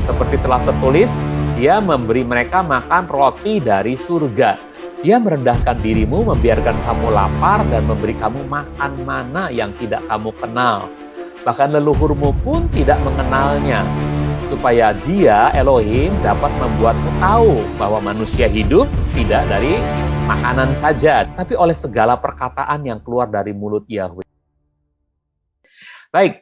Seperti telah tertulis, Dia memberi mereka makan roti dari surga. Dia merendahkan dirimu, membiarkan kamu lapar, dan memberi kamu makan mana yang tidak kamu kenal. Bahkan leluhurmu pun tidak mengenalnya, supaya Dia, Elohim, dapat membuatmu tahu bahwa manusia hidup tidak dari makanan saja, tapi oleh segala perkataan yang keluar dari mulut Yahweh. Baik,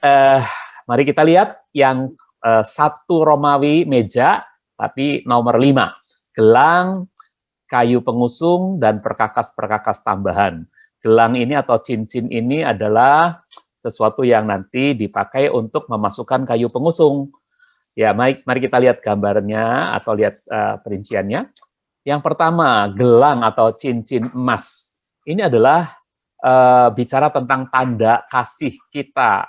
mari kita lihat yang 1 Romawi meja, tapi nomor 5. Gelang, kayu pengusung, dan perkakas-perkakas tambahan. Gelang ini atau cincin ini adalah sesuatu yang nanti dipakai untuk memasukkan kayu pengusung. Ya, mari kita lihat gambarnya atau lihat perinciannya. Yang pertama, gelang atau cincin emas. Ini adalah bicara tentang tanda kasih kita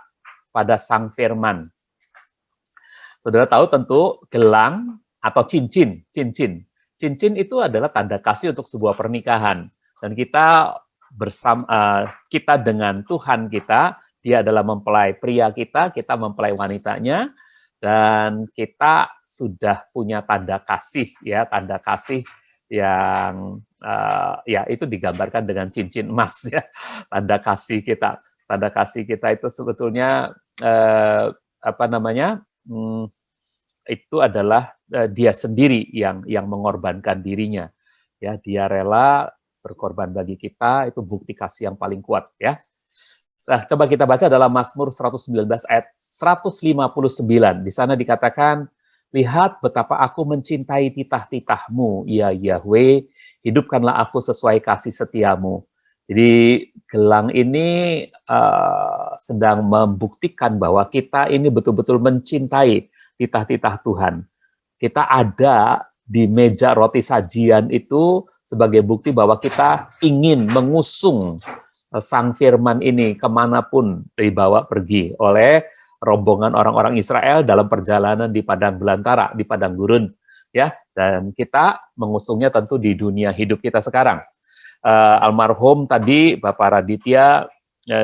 pada Sang Firman. Saudara tahu tentu gelang atau cincin. Cincin itu adalah tanda kasih untuk sebuah pernikahan. Dan kita kita dengan Tuhan kita, Dia adalah mempelai pria kita mempelai wanitanya, dan kita sudah punya tanda kasih, ya, tanda kasih yang ya itu digambarkan dengan cincin emas, ya, tanda kasih kita. Tanda kasih kita itu sebetulnya itu adalah Dia sendiri yang mengorbankan dirinya, ya. Dia rela berkorban bagi kita, itu bukti kasih yang paling kuat, ya. Nah, coba kita baca dalam Mazmur 119 ayat 159. Di sana dikatakan, lihat betapa aku mencintai titah-titahmu, ya Yahweh, hidupkanlah aku sesuai kasih setiamu. Jadi gelang ini sedang membuktikan bahwa kita ini betul-betul mencintai titah-titah Tuhan. Kita ada di meja roti sajian itu sebagai bukti bahwa kita ingin mengusung Sang Firman ini kemanapun dibawa pergi oleh rombongan orang-orang Israel dalam perjalanan di padang belantara, di padang gurun, ya. Dan kita mengusungnya tentu di dunia hidup kita sekarang. Almarhum tadi Bapak Raditya,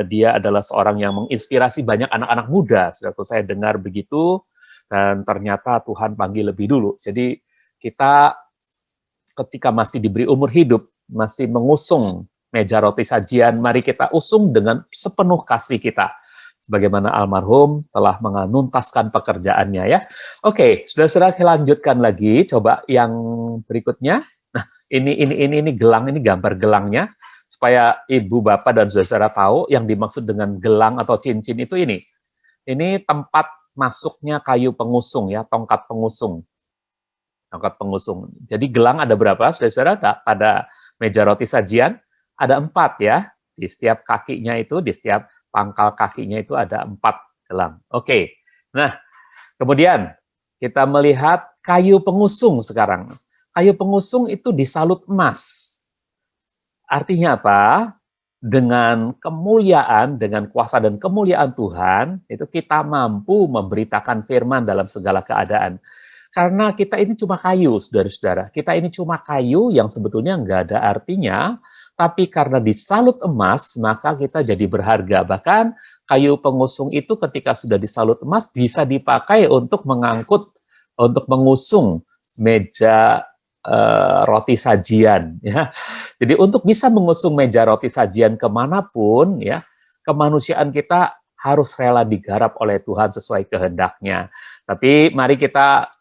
dia adalah seorang yang menginspirasi banyak anak-anak muda. Saudaraku, saya dengar begitu, dan ternyata Tuhan panggil lebih dulu. Jadi kita ketika masih diberi umur hidup, masih mengusung meja roti sajian, mari kita usung dengan sepenuh kasih kita, sebagaimana almarhum telah menuntaskan pekerjaannya, ya. Oke, saudara-saudara, lanjutkan lagi, coba yang berikutnya. Nah, ini gelang, ini gambar gelangnya, supaya ibu, bapak, dan saudara-saudara tahu yang dimaksud dengan gelang atau cincin itu ini. Ini tempat masuknya kayu pengusung, ya, tongkat pengusung. Tongkat pengusung. Jadi gelang ada berapa, saudara-saudara? Pada meja roti sajian ada 4, ya. Di setiap kakinya itu, di setiap pangkal kakinya itu ada 4 gelang. Oke. Nah, kemudian kita melihat kayu pengusung sekarang. Kayu pengusung itu disalut emas. Artinya apa? Dengan kemuliaan, dengan kuasa dan kemuliaan Tuhan, itu kita mampu memberitakan firman dalam segala keadaan. Karena kita ini cuma kayu, saudara-saudara. Kita ini cuma kayu yang sebetulnya nggak ada artinya, tapi karena disalut emas, maka kita jadi berharga. Bahkan kayu pengusung itu ketika sudah disalut emas, bisa dipakai untuk mengangkut, untuk mengusung meja roti sajian, ya. Jadi untuk bisa mengusung meja roti sajian kemanapun, ya, kemanusiaan kita harus rela digarap oleh Tuhan sesuai kehendaknya. Tapi mari kita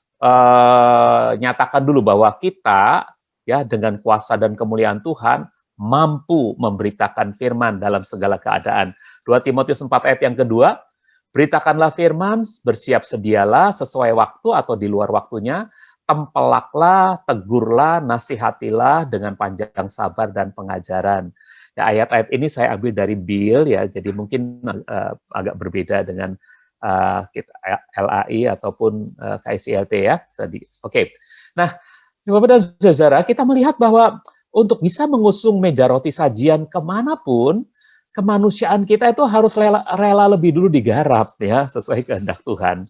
nyatakan dulu bahwa kita, ya, dengan kuasa dan kemuliaan Tuhan mampu memberitakan firman dalam segala keadaan. 2 Timotius 4 ayat yang kedua, beritakanlah firman, bersiap sedialah sesuai waktu atau di luar waktunya, tempelaklah, tegurlah, nasihatilah dengan panjang sabar dan pengajaran. Ya, ayat-ayat ini saya ambil dari Bill, ya, jadi mungkin agak berbeda dengan LAI ataupun KSILT, ya. Oke. Nah, Bapak dan Saudara, kita melihat bahwa untuk bisa mengusung meja roti sajian kemanapun, kemanusiaan kita itu harus rela lebih dulu digarap, ya, sesuai kehendak Tuhan.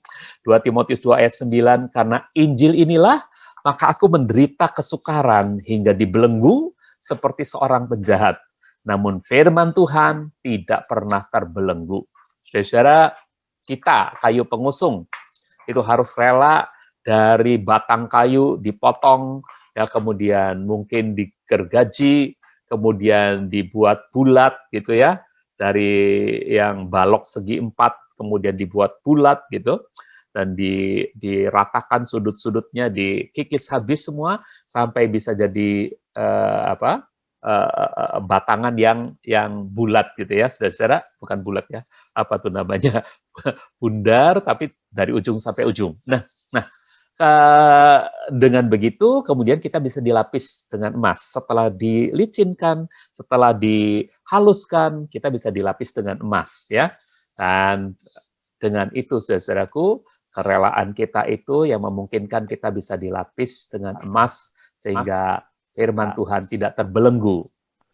2 Timotius 2 ayat 9, karena Injil inilah, maka aku menderita kesukaran hingga dibelenggu seperti seorang penjahat. Namun firman Tuhan tidak pernah terbelenggu. Saudara-saudara, kita, kayu pengusung, itu harus rela dari batang kayu dipotong, ya kemudian mungkin digergaji, kemudian dibuat bulat gitu ya, dari yang balok segi 4 kemudian dibuat bulat gitu, dan diratakan sudut-sudutnya, dikikis habis semua sampai bisa jadi batangan yang bulat gitu ya, saudara-saudara, bukan bulat ya, apa tuh namanya, bundar tapi dari ujung sampai ujung. Nah, dengan begitu kemudian kita bisa dilapis dengan emas. Setelah dilicinkan, setelah dihaluskan, kita bisa dilapis dengan emas ya. Dan dengan itu saudaraku, kerelaan kita itu yang memungkinkan kita bisa dilapis dengan emas sehingga firman Tuhan tidak terbelenggu.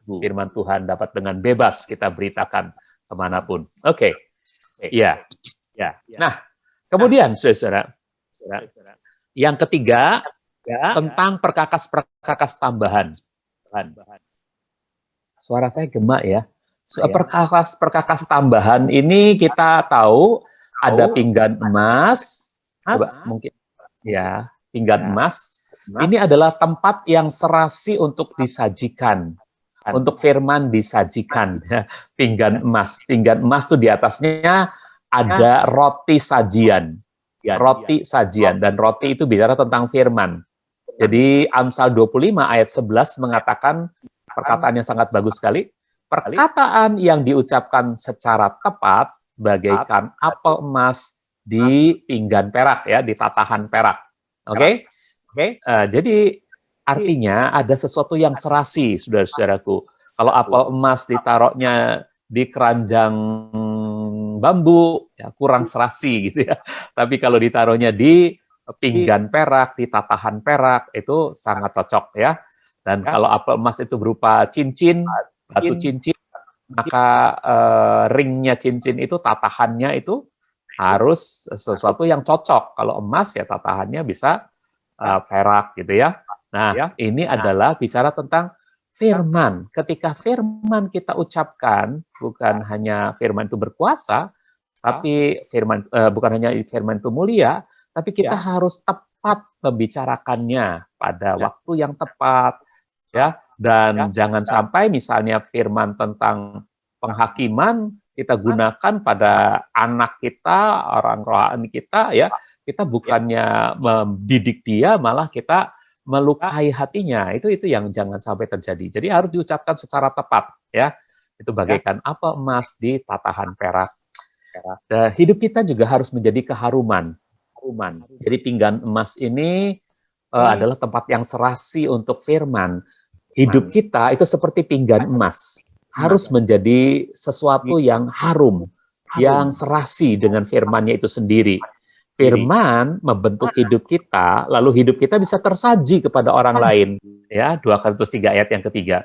Firman Tuhan dapat dengan bebas kita beritakan kemanapun. Oke. Ya. Nah, kemudian saudara, yang ketiga tentang perkakas-perkakas tambahan. Suara saya gemak ya. Perkakas-perkakas tambahan ini kita tahu ada pinggan emas, coba mungkin ya, pinggan emas. Ini adalah tempat yang serasi untuk disajikan, untuk firman disajikan. Pinggan emas itu di atasnya ada roti sajian. Roti sajian, dan roti itu bicara tentang firman. Jadi Amsal 25 ayat 11 mengatakan perkataan yang sangat bagus sekali. Perkataan yang diucapkan secara tepat bagaikan apel emas di pinggan perak ya, di tatahan perak. Oke? Jadi artinya ada sesuatu yang serasi, saudara-saudaraku. Kalau apel emas ditaruhnya di keranjang bambu, ya kurang serasi gitu ya. Tapi kalau ditaruhnya di pinggan perak, di tatahan perak, itu sangat cocok ya. Dan kalau apel emas itu berupa cincin, batu cincin, maka ringnya cincin itu, tatahannya itu harus sesuatu yang cocok. Kalau emas ya tatahannya bisa perak gitu ya. Nah, ini adalah bicara tentang firman. Ketika firman kita ucapkan, bukan hanya firman itu berkuasa, tapi firman bukan hanya firman itu mulia, tapi kita harus tepat membicarakannya pada waktu yang tepat, ya. Dan jangan sampai misalnya firman tentang penghakiman kita gunakan pada anak kita, orang rohani kita, ya. Kita bukannya mendidik dia, malah kita melukai hatinya. Itu yang jangan sampai terjadi. Jadi harus diucapkan secara tepat ya. Itu bagaikan apel emas di tatahan perak. Dan hidup kita juga harus menjadi keharuman. Jadi pinggan emas ini adalah tempat yang serasi untuk firman. Hidup kita itu seperti pinggan emas. Harus menjadi sesuatu yang harum, yang serasi dengan firman-Nya itu sendiri. Firman membentuk hidup kita, lalu hidup kita bisa tersaji kepada orang lain. Ya, 2 Korintus 3 ayat yang ketiga.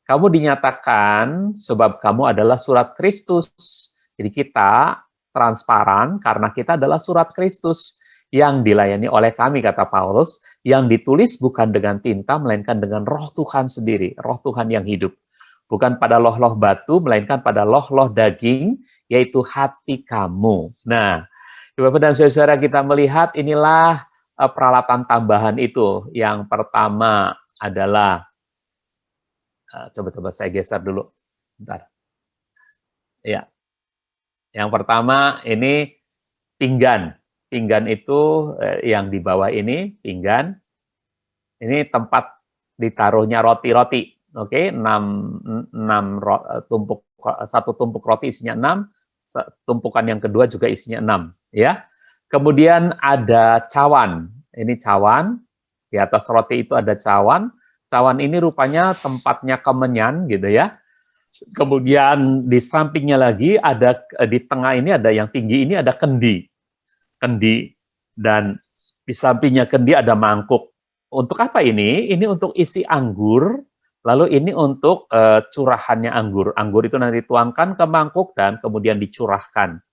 Kamu dinyatakan sebab kamu adalah surat Kristus. Jadi kita transparan karena kita adalah surat Kristus yang dilayani oleh kami, kata Paulus, yang ditulis bukan dengan tinta, melainkan dengan roh Tuhan sendiri, roh Tuhan yang hidup. Bukan pada loh-loh batu, melainkan pada loh-loh daging, yaitu hati kamu. Nah, Bapak dan saudara, kita melihat inilah peralatan tambahan itu. Yang pertama adalah, coba saya geser dulu, bentar. Ya, yang pertama ini pinggan. Pinggan itu yang di bawah ini pinggan. Ini tempat ditaruhnya roti-roti. Oke, 6 tumpuk, satu tumpuk roti isinya 6. Tumpukan yang kedua juga isinya 6 ya. Kemudian ada cawan. Ini cawan. Di atas roti itu ada cawan. Cawan ini rupanya tempatnya kemenyan gitu ya. Kemudian di sampingnya lagi ada, di tengah ini ada yang tinggi, ini ada kendi. Dan di sampingnya kendi ada mangkuk. Untuk apa ini? Ini untuk isi anggur. Lalu ini untuk curahannya anggur. Anggur itu nanti dituangkan ke mangkuk dan kemudian dicurahkan.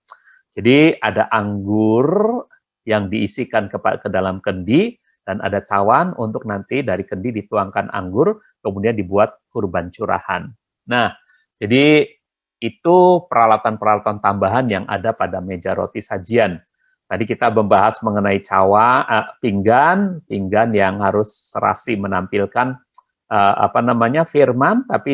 Jadi ada anggur yang diisikan ke dalam kendi, dan ada cawan untuk nanti dari kendi dituangkan anggur, kemudian dibuat kurban curahan. Nah, jadi itu peralatan-peralatan tambahan yang ada pada meja roti sajian. Tadi kita membahas mengenai pinggan yang harus serasi menampilkan firman, tapi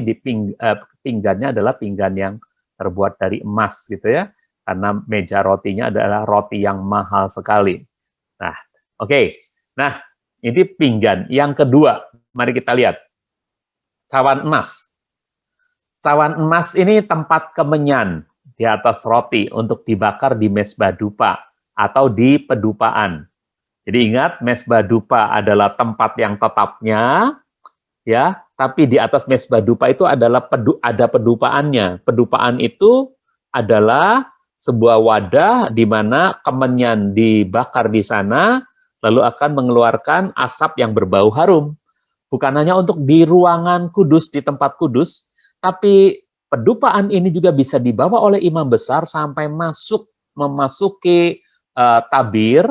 pinggannya adalah pinggan yang terbuat dari emas gitu ya, karena meja rotinya adalah roti yang mahal sekali. Nah, oke. Nah, ini pinggan. Yang kedua, mari kita lihat. Cawan emas. Cawan emas ini tempat kemenyan di atas roti untuk dibakar di mezbah dupa atau di pedupaan. Jadi ingat, mezbah dupa adalah tempat yang tetapnya, ya, tapi di atas mezbah dupa itu adalah ada pedupaannya. Pedupaan itu adalah sebuah wadah di mana kemenyan dibakar di sana, lalu akan mengeluarkan asap yang berbau harum. Bukan hanya untuk di ruangan kudus, di tempat kudus, tapi pedupaan ini juga bisa dibawa oleh imam besar sampai memasuki tabir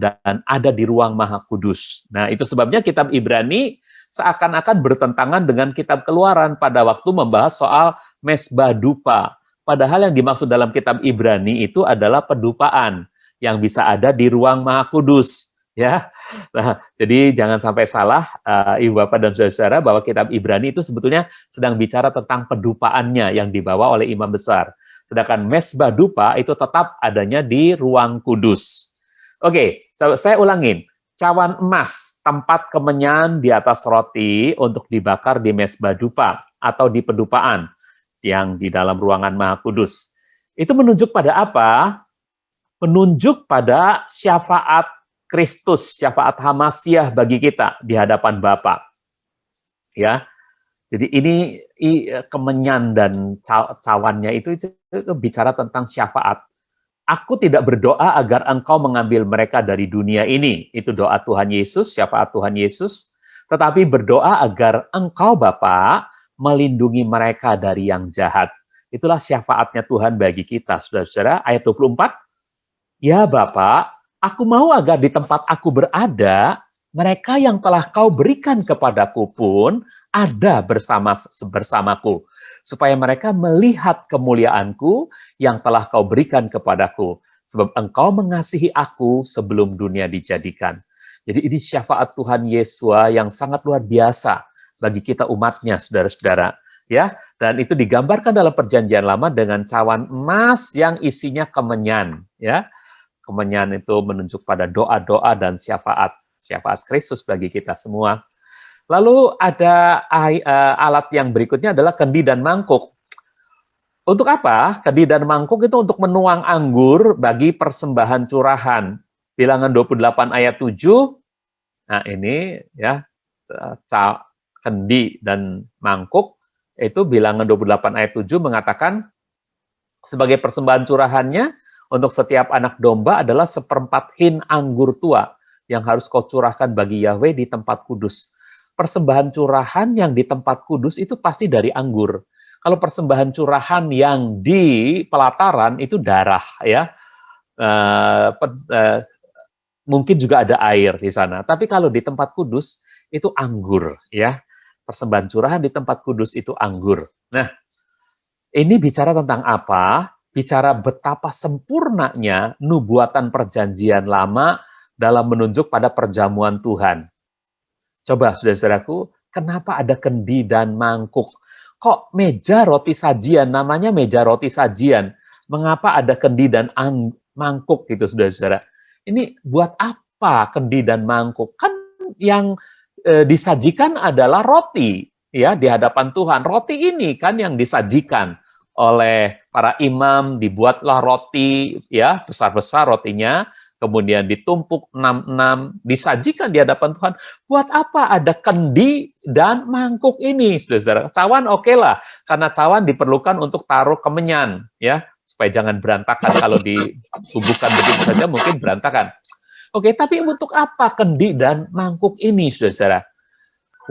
dan ada di ruang maha kudus. Nah, itu sebabnya kitab Ibrani seakan-akan bertentangan dengan kitab Keluaran pada waktu membahas soal mezbah dupa. Padahal yang dimaksud dalam kitab Ibrani itu adalah pedupaan yang bisa ada di ruang maha kudus. Ya, nah, jadi jangan sampai salah, Ibu Bapak dan Saudara-saudara, bahwa kitab Ibrani itu sebetulnya sedang bicara tentang pedupaannya yang dibawa oleh imam besar. Sedangkan mezbah dupa itu tetap adanya di ruang kudus. Oke, saya ulangin. Cawan emas, tempat kemenyan di atas roti untuk dibakar di mezbah dupa atau di pedupaan yang di dalam ruangan maha kudus. Itu menunjuk pada apa? Menunjuk pada syafaat Kristus, syafaat Hamasyah bagi kita di hadapan Bapa. Ya. Jadi ini kemenyan dan cawannya itu bicara tentang syafaat. Aku tidak berdoa agar engkau mengambil mereka dari dunia ini. Itu doa Tuhan Yesus, syafaat Tuhan Yesus. Tetapi berdoa agar engkau Bapa melindungi mereka dari yang jahat. Itulah syafaatnya Tuhan bagi kita, saudara-saudara. Ayat 24. Ya Bapa, aku mau agar di tempat aku berada, mereka yang telah kau berikan kepadaku pun ada bersamaku, supaya mereka melihat kemuliaanku yang telah kau berikan kepadaku, sebab engkau mengasihi aku sebelum dunia dijadikan. Jadi ini syafaat Tuhan Yesus yang sangat luar biasa bagi kita umatnya, saudara-saudara. Ya, dan itu digambarkan dalam Perjanjian Lama dengan cawan emas yang isinya kemenyan. Ya, kemenyan itu menunjuk pada doa-doa dan syafaat Kristus bagi kita semua. Lalu ada alat yang berikutnya adalah kendi dan mangkuk. Untuk apa? Kendi dan mangkuk itu untuk menuang anggur bagi persembahan curahan. Bilangan 28 ayat 7. Nah, ini ya, kendi dan mangkuk itu Bilangan 28 ayat 7 mengatakan sebagai persembahan curahannya untuk setiap anak domba adalah 1/4 hin anggur tua yang harus kau curahkan bagi Yahweh di tempat kudus. Persembahan curahan yang di tempat kudus itu pasti dari anggur. Kalau persembahan curahan yang di pelataran itu darah, ya. Mungkin juga ada air di sana. Tapi kalau di tempat kudus itu anggur, ya. Persembahan curahan di tempat kudus itu anggur. Nah, ini bicara tentang apa? Bicara betapa sempurnanya nubuatan Perjanjian Lama dalam menunjuk pada perjamuan Tuhan. Coba, saudara-saudaraku, kenapa ada kendi dan mangkuk? Kok meja roti sajian, namanya meja roti sajian? Mengapa ada kendi dan mangkuk gitu, saudara-saudara? Ini buat apa kendi dan mangkuk? Kan yang disajikan adalah roti, ya, di hadapan Tuhan. Roti ini kan yang disajikan oleh para imam, dibuatlah roti, ya, besar-besar rotinya, kemudian ditumpuk 6-6, disajikan di hadapan Tuhan. Buat apa ada kendi dan mangkuk ini, saudara? Cawan oke lah, karena cawan diperlukan untuk taruh kemenyan, ya, supaya jangan berantakan. Kalau ditubuhkan begitu saja mungkin berantakan. Oke, tapi untuk apa kendi dan mangkuk ini, saudara?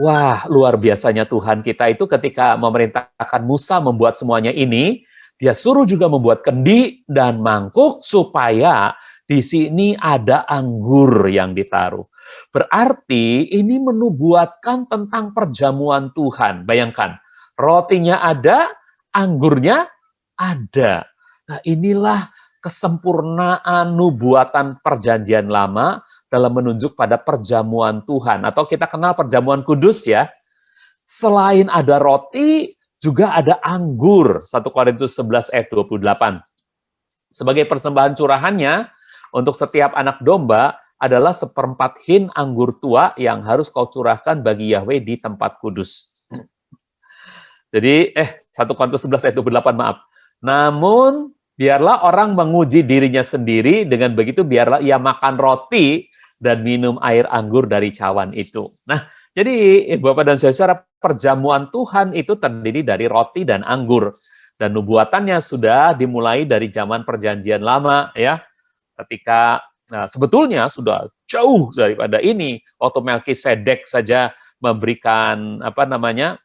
Wah, luar biasanya Tuhan kita itu ketika memerintahkan Musa membuat semuanya ini, dia suruh juga membuat kendi dan mangkuk supaya di sini ada anggur yang ditaruh. Berarti ini menubuatkan tentang perjamuan Tuhan. Bayangkan, rotinya ada, anggurnya ada. Nah, inilah kesempurnaan nubuatan perjanjian lama dalam menunjuk pada perjamuan Tuhan. Atau kita kenal perjamuan kudus ya. Selain ada roti, juga ada anggur. 1 Korintus 11 ayat 28. Sebagai persembahan curahannya, untuk setiap anak domba adalah 1/4 hin anggur tua yang harus kau curahkan bagi Yahweh di tempat kudus. Jadi, 1 Korintus 11 ayat 28, maaf. Namun, biarlah orang menguji dirinya sendiri, dengan begitu biarlah ia makan roti dan minum air anggur dari cawan itu. Nah, jadi Bapak dan Saudara, perjamuan Tuhan itu terdiri dari roti dan anggur. Dan nubuatannya sudah dimulai dari zaman perjanjian lama, ya. Ketika, sebetulnya sudah jauh daripada ini, waktu Melkisedek saja memberikan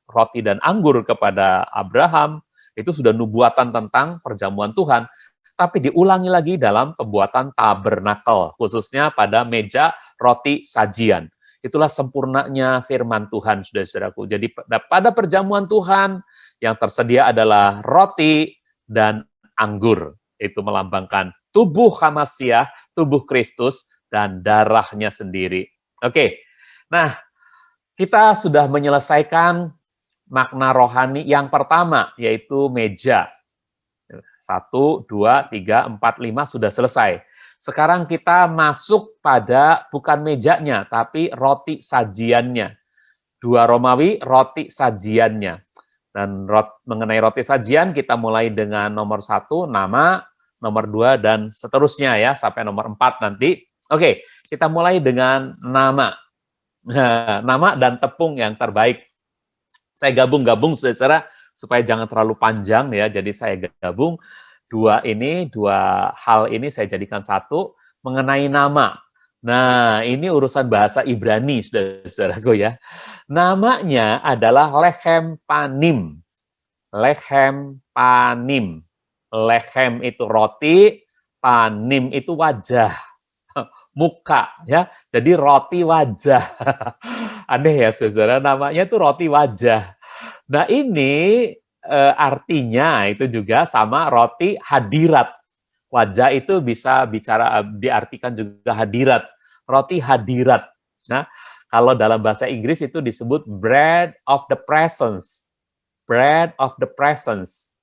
roti dan anggur kepada Abraham, itu sudah nubuatan tentang perjamuan Tuhan, tapi diulangi lagi dalam pembuatan tabernakel, khususnya pada meja roti sajian. Itulah sempurnanya firman Tuhan, saudara-saudaraku. Jadi pada perjamuan Tuhan yang tersedia adalah roti dan anggur. Itu melambangkan tubuh Hamasiah, tubuh Kristus, dan darahnya sendiri. Oke, nah, kita sudah menyelesaikan makna rohani yang pertama, yaitu meja. 1, 2, 3, 4, 5 sudah selesai. Sekarang kita masuk pada bukan mejanya, tapi roti sajiannya. 2 Romawi, roti sajiannya. Dan mengenai roti sajian, kita mulai dengan nomor 1, nama, nomor 2, dan seterusnya ya, sampai nomor 4 nanti. Oke, kita mulai dengan nama. Nama dan tepung yang terbaik. Saya gabung-gabung, saudara, supaya jangan terlalu panjang ya, jadi saya gabung dua hal ini saya jadikan satu mengenai nama. Nah, ini urusan bahasa Ibrani, saudara-saudaraku ya. Namanya adalah Lechem Panim. Lechem Panim. Lechem itu roti, panim itu wajah, muka ya. Jadi roti wajah. Aneh ya, saudara, namanya itu roti wajah. Nah, ini artinya itu juga sama roti hadirat. Wajah itu bisa diartikan juga hadirat. Roti hadirat. Nah, kalau dalam bahasa Inggris itu disebut bread of the presence. Bread of the presence.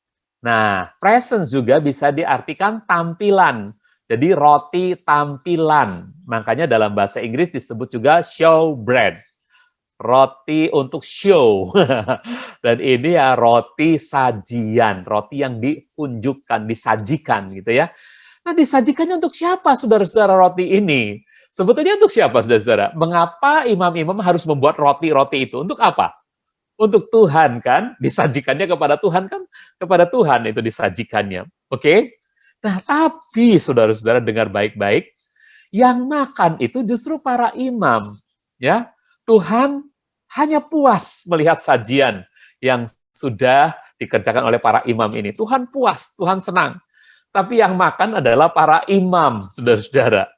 Nah, presence juga bisa diartikan tampilan. Jadi roti tampilan. Makanya dalam bahasa Inggris disebut juga show bread. Roti untuk show. Dan ini ya roti sajian, roti yang ditunjukkan, disajikan gitu ya. Nah, disajikannya untuk siapa, saudara-saudara, roti ini? Sebetulnya untuk siapa, saudara-saudara? Mengapa imam-imam harus membuat roti-roti itu? Untuk apa? Untuk Tuhan kan? Disajikannya kepada Tuhan kan? Kepada Tuhan itu disajikannya. Oke? Nah, tapi saudara-saudara dengar baik-baik, yang makan itu justru para imam. Ya, Tuhan hanya puas melihat sajian yang sudah dikerjakan oleh para imam ini. Tuhan puas, Tuhan senang. Tapi yang makan adalah para imam, saudara-saudara.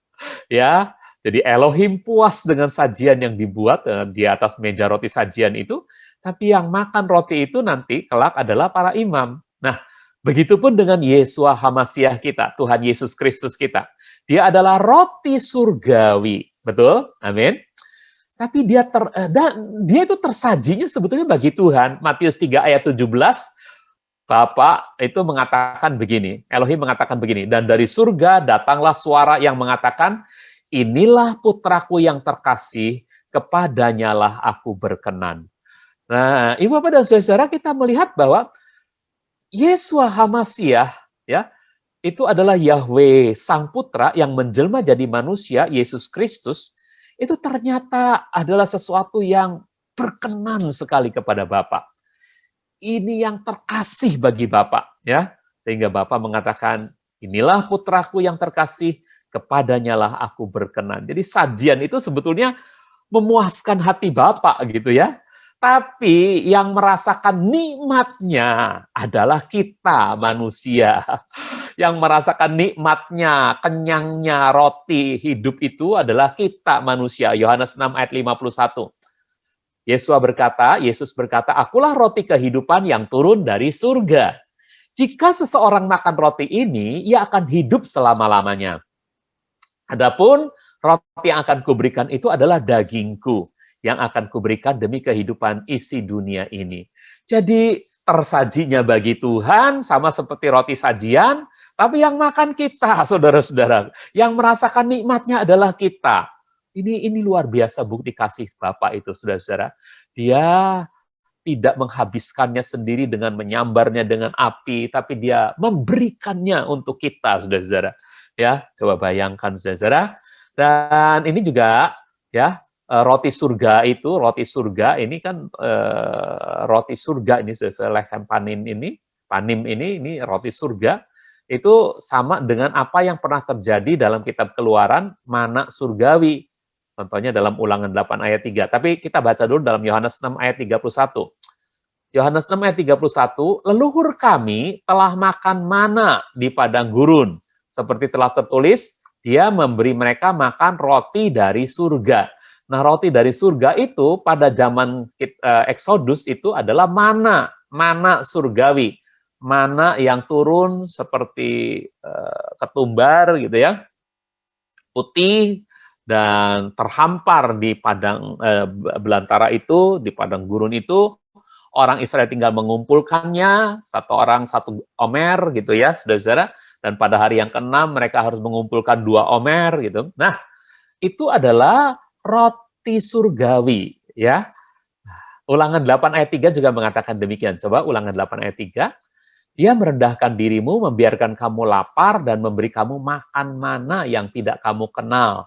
Ya, jadi Elohim puas dengan sajian yang dibuat di atas meja roti sajian itu, tapi yang makan roti itu nanti kelak adalah para imam. Nah, begitupun dengan Yesua Hamasiah kita, Tuhan Yesus Kristus kita. Dia adalah roti surgawi. Betul? Amin. Tapi dia itu tersajinya sebetulnya bagi Tuhan. Matius 3 ayat 17, Bapa itu mengatakan begini, Elohim mengatakan begini, dan dari surga datanglah suara yang mengatakan, inilah putraku yang terkasih, kepadanyalah aku berkenan. Nah, Ibu Bapak dan Saudara, kita melihat bahwa Yesua Hamasiah ya, itu adalah Yahweh Sang Putra yang menjelma jadi manusia, Yesus Kristus, itu ternyata adalah sesuatu yang berkenan sekali kepada Bapa. Ini yang terkasih bagi Bapa, ya. Sehingga Bapa mengatakan, inilah putraku yang terkasih, kepadanyalah aku berkenan. Jadi sajian itu sebetulnya memuaskan hati Bapa gitu ya. Tapi yang merasakan nikmatnya adalah kita manusia. Yang merasakan nikmatnya, kenyangnya roti hidup itu adalah kita manusia. Yohanes 6 ayat 51. Yesus berkata, akulah roti kehidupan yang turun dari surga. Jika seseorang makan roti ini, ia akan hidup selama-lamanya. Adapun roti yang akan kuberikan itu adalah dagingku, yang akan kuberikan demi kehidupan isi dunia ini. Jadi tersajinya bagi Tuhan sama seperti roti sajian, tapi yang makan kita, saudara-saudara. Yang merasakan nikmatnya adalah kita. Ini luar biasa bukti kasih Bapa itu, saudara-saudara. Dia tidak menghabiskannya sendiri dengan menyambarnya dengan api, tapi dia memberikannya untuk kita, saudara-saudara. Ya, coba bayangkan, saudara-saudara. Dan ini juga, ya, roti surga ini kan roti surga ini, saudara-saudara, lechem panim ini roti surga. Itu sama dengan apa yang pernah terjadi dalam kitab Keluaran, mana surgawi. Contohnya dalam Ulangan 8 ayat 3. Tapi kita baca dulu dalam Yohanes 6 ayat 31. Yohanes 6 ayat 31, leluhur kami telah makan mana di padang gurun. Seperti telah tertulis, dia memberi mereka makan roti dari surga. Nah, roti dari surga itu pada zaman Exodus itu adalah mana surgawi. Mana yang turun seperti ketumbar gitu ya, putih, dan terhampar di padang belantara itu, di padang gurun itu. Orang Israel tinggal mengumpulkannya, satu orang satu omer gitu ya, saudara-saudara. Dan pada hari yang ke-6 mereka harus mengumpulkan 2 omer gitu. Nah, itu adalah roti surgawi ya. Ulangan 8 ayat 3 juga mengatakan demikian. Coba Ulangan 8 ayat 3. Dia merendahkan dirimu, membiarkan kamu lapar, dan memberi kamu makan mana yang tidak kamu kenal.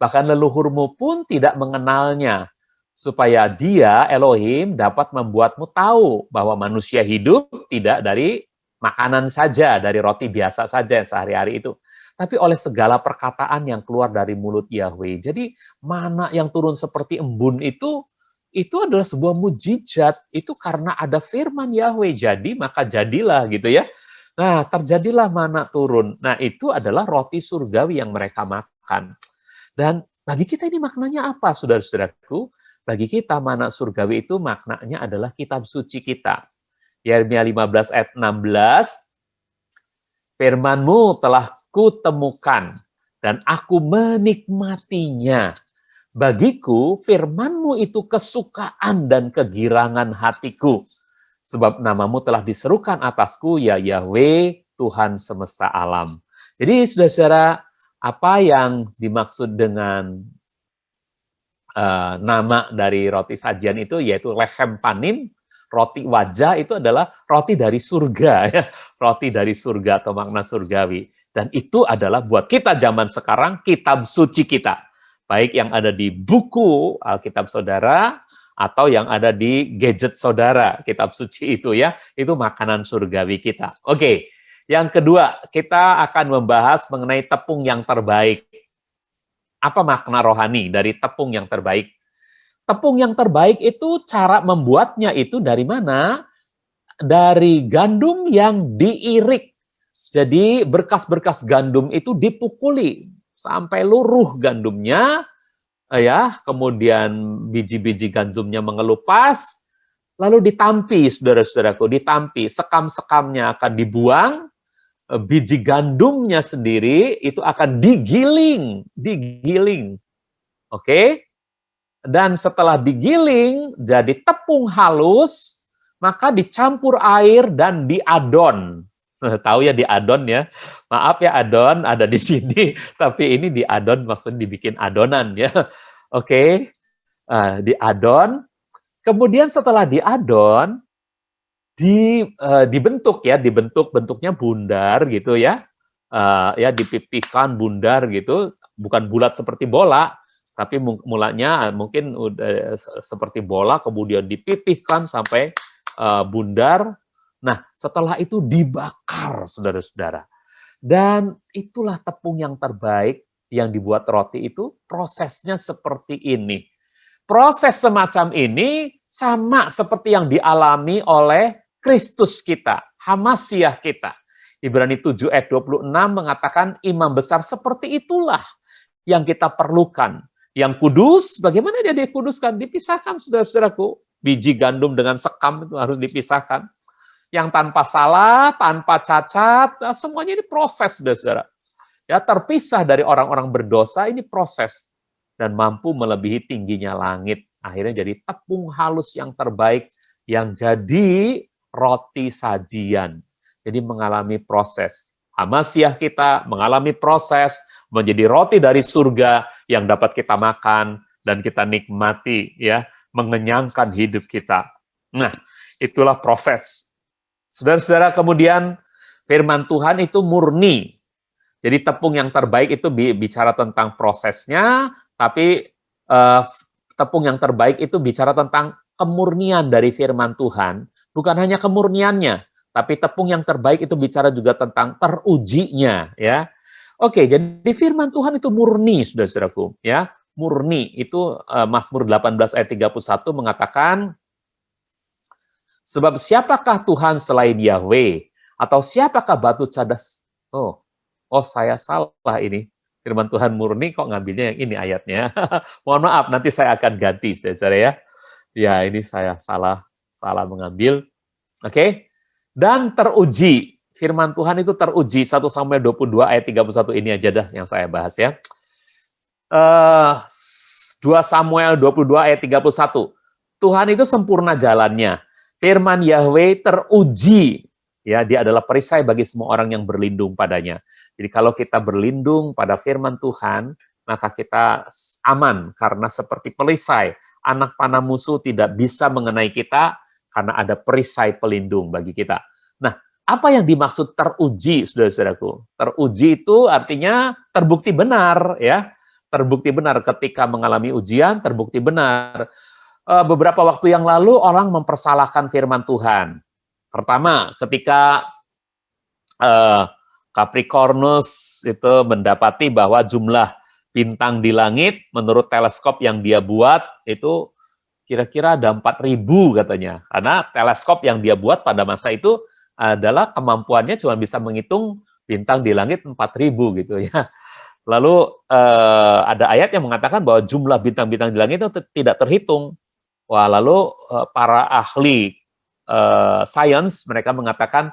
Bahkan leluhurmu pun tidak mengenalnya, supaya dia, Elohim, dapat membuatmu tahu bahwa manusia hidup tidak dari makanan saja, dari roti biasa saja sehari-hari itu, tapi oleh segala perkataan yang keluar dari mulut Yahweh. Jadi mana yang turun seperti embun itu adalah sebuah mujizat, itu karena ada firman Yahweh, jadi maka jadilah gitu ya. Nah, terjadilah mana turun. Nah, itu adalah roti surgawi yang mereka makan. Dan bagi kita ini maknanya apa, saudara-saudaraku? Bagi kita mana surgawi itu maknanya adalah kitab suci kita. Yeremia 15 ayat 16, firman-Mu telah kutemukan dan aku menikmatinya. Bagiku firman-Mu itu kesukaan dan kegirangan hatiku. Sebab nama-Mu telah diserukan atasku, ya Yahweh, Tuhan semesta alam. Jadi saudara-saudara, apa yang dimaksud dengan nama dari roti sajian itu, yaitu lechem panim, roti wajah, itu adalah roti dari surga, ya. Roti dari surga atau makna surgawi. Dan itu adalah buat kita zaman sekarang kitab suci kita. Baik yang ada di buku Alkitab saudara, atau yang ada di gadget saudara, kitab suci itu ya, itu makanan surgawi kita. Oke, yang kedua, kita akan membahas mengenai tepung yang terbaik. Apa makna rohani dari tepung yang terbaik? Tepung yang terbaik itu cara membuatnya itu dari mana? Dari gandum yang diirik. Jadi berkas-berkas gandum itu dipukuli sampai luruh gandumnya, ya, kemudian biji-biji gandumnya mengelupas, lalu ditampi, saudara-saudaraku, ditampi, sekam-sekamnya akan dibuang, biji gandumnya sendiri itu akan digiling. Oke? Dan setelah digiling jadi tepung halus, maka dicampur air dan diadon. Tahu ya diadon ya? Maaf ya adon ada di sini, tapi ini diadon maksudnya dibikin adonan ya. Oke? Diadon. Kemudian setelah diadon, dibentuk ya, bentuknya bundar gitu ya, ya dipipihkan bundar gitu, bukan bulat seperti bola, tapi mulanya mungkin udah seperti bola, kemudian dipipihkan sampai bundar. Nah, setelah itu dibakar, saudara-saudara. Dan itulah tepung yang terbaik yang dibuat roti itu, prosesnya seperti ini. Proses semacam ini sama seperti yang dialami oleh Kristus kita, Hamasiah kita. Ibrani 7 ayat 26 mengatakan imam besar seperti itulah yang kita perlukan. Yang kudus, bagaimana dia dikuduskan? Dipisahkan, saudara-saudaraku. Biji gandum dengan sekam itu harus dipisahkan. yang tanpa salah, tanpa cacat, semuanya ini proses, saudara. Ya, terpisah dari orang-orang berdosa, ini proses. Dan mampu melebihi tingginya langit. Akhirnya jadi tepung halus yang terbaik, yang jadi roti sajian. Jadi mengalami proses. Hamasiah kita mengalami proses, menjadi roti dari surga yang dapat kita makan dan kita nikmati, ya, mengenyangkan hidup kita. Nah, itulah proses. Saudara-saudara, kemudian firman Tuhan itu murni. Jadi tepung yang terbaik itu bicara tentang prosesnya, tapi tepung yang terbaik itu bicara tentang kemurnian dari firman Tuhan, bukan hanya kemurniannya, tapi tepung yang terbaik itu bicara juga tentang terujinya, ya. Oke, jadi firman Tuhan itu murni, saudara-saudaraku, ya. Murni itu Mazmur 18 ayat 31 mengatakan, sebab siapakah Tuhan selain Yahweh? Atau siapakah batu cadas? Oh, saya salah ini. Firman Tuhan murni kok ngambilnya yang ini ayatnya. Mohon maaf, nanti saya akan ganti, saudara ya. Ya, ini saya salah mengambil. Oke. Dan teruji. Firman Tuhan itu teruji. 1 Samuel 22 ayat 31 ini aja dah yang saya bahas ya. 2 Samuel 22 ayat 31. Tuhan itu sempurna jalannya. Firman Yahweh teruji. Ya, dia adalah perisai bagi semua orang yang berlindung padanya. Jadi kalau kita berlindung pada firman Tuhan, maka kita aman karena seperti perisai. Anak panah musuh tidak bisa mengenai kita karena ada perisai pelindung bagi kita. Nah, apa yang dimaksud teruji, saudara-saudaraku? Teruji itu artinya terbukti benar, ya. Terbukti benar ketika mengalami ujian, terbukti benar. Beberapa waktu yang lalu orang mempersalahkan firman Tuhan. Pertama, ketika Capricornus itu mendapati bahwa jumlah bintang di langit menurut teleskop yang dia buat itu kira-kira ada 4.000 katanya. Karena teleskop yang dia buat pada masa itu adalah kemampuannya cuma bisa menghitung bintang di langit 4.000 gitu ya. Lalu ada ayat yang mengatakan bahwa jumlah bintang-bintang di langit itu tidak terhitung. Wah, lalu para ahli sains mereka mengatakan,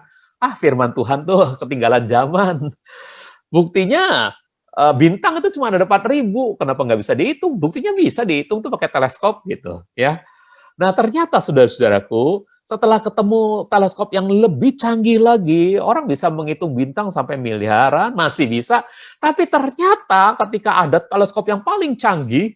firman Tuhan tuh ketinggalan zaman. Buktinya bintang itu cuma ada 4.000, kenapa nggak bisa dihitung? Buktinya bisa dihitung tuh pakai teleskop gitu, ya. Nah, ternyata saudara-saudaraku, setelah ketemu teleskop yang lebih canggih lagi, orang bisa menghitung bintang sampai miliaran, masih bisa. Tapi ternyata ketika ada teleskop yang paling canggih,